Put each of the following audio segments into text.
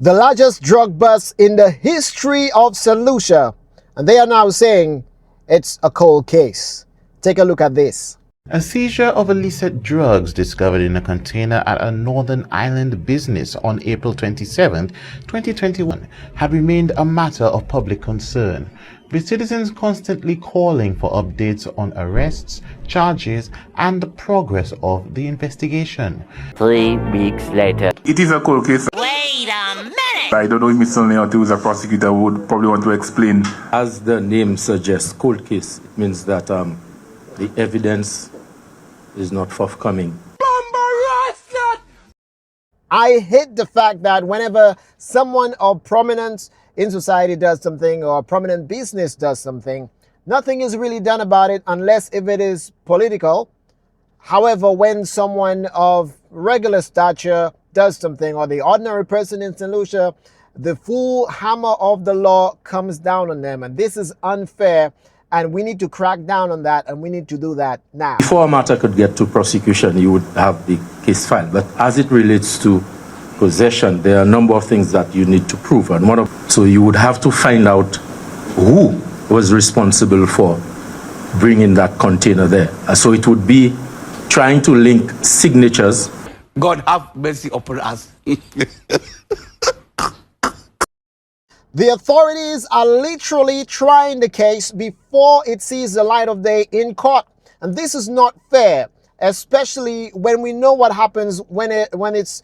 The largest drug bust in the history of St. Lucia, and they are now saying it's a cold case. Take a look at this. A seizure of illicit drugs discovered in a container at a Northern Ireland business on April 27, 2021, had remained a matter of public concern, with citizens constantly calling for updates on arrests, charges, and the progress of the investigation. 3 weeks later. It is a cold case. Wait a minute! I don't know if Mr. Leon, who is a prosecutor, would probably want to explain. As the name suggests, cold case, it means that the evidence is not forthcoming. I hate the fact that whenever someone of prominence in society does something or a prominent business does something, nothing is really done about it unless if it is political. However, when someone of regular stature does something, or the ordinary person in St. Lucia, the full hammer of the law comes down on them. And this is unfair, and we need to crack down on that, and we need to do that now. Before a matter could get to prosecution, you would have the case filed. But as it relates to possession, there are a number of things that you need to prove. And so you would have to find out who was responsible for bringing that container there. So it would be trying to link signatures. God have mercy upon us. The authorities are literally trying the case before it sees the light of day in court. And this is not fair, especially when we know what happens when it's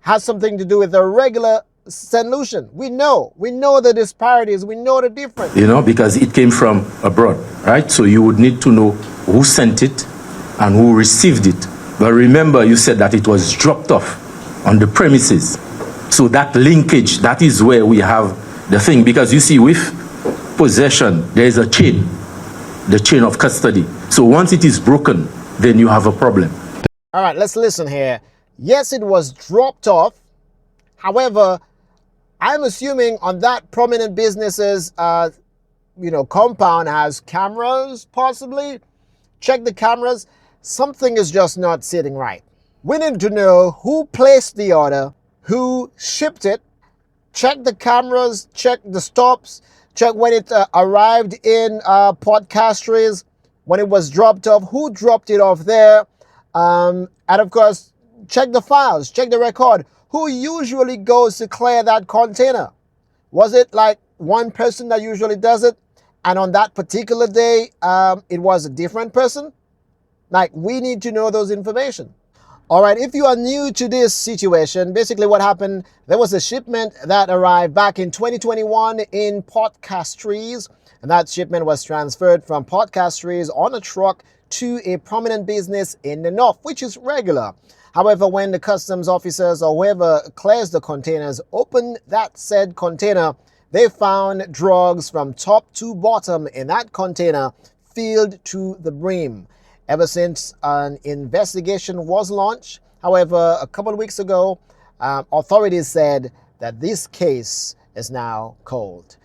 has something to do with a regular St. Lucian. We know the disparities, we know the difference. Because it came from abroad, right? So you would need to know who sent it and who received it. But remember, you said that it was dropped off on the premises. So that linkage, that is where we have the thing. Because you see, with possession, there is a chain, the chain of custody. So once it is broken, then you have a problem. All right, let's listen here. Yes, it was dropped off. However, I'm assuming on that prominent business's, compound has cameras, possibly. Check the cameras. Something is just not sitting right. We need to know who placed the order, who shipped it. Check the cameras, check the stops, check when it arrived in Port Castries, when it was dropped off, who dropped it off there. And of course, check the files, check the record. Who usually goes to clear that container? Was it like one person that usually does it? And on that particular day, it was a different person? Like, we need to know those information. All right, if you are new to this situation, basically what happened, there was a shipment that arrived back in 2021 in Port Castries, and that shipment was transferred from Port Castries on a truck to a prominent business in the north, which is regular. However, when the customs officers or whoever clears the containers open that said container, they found drugs from top to bottom in that container filled to the brim. Ever since an investigation was launched, however, a couple of weeks ago, authorities said that this case is now cold.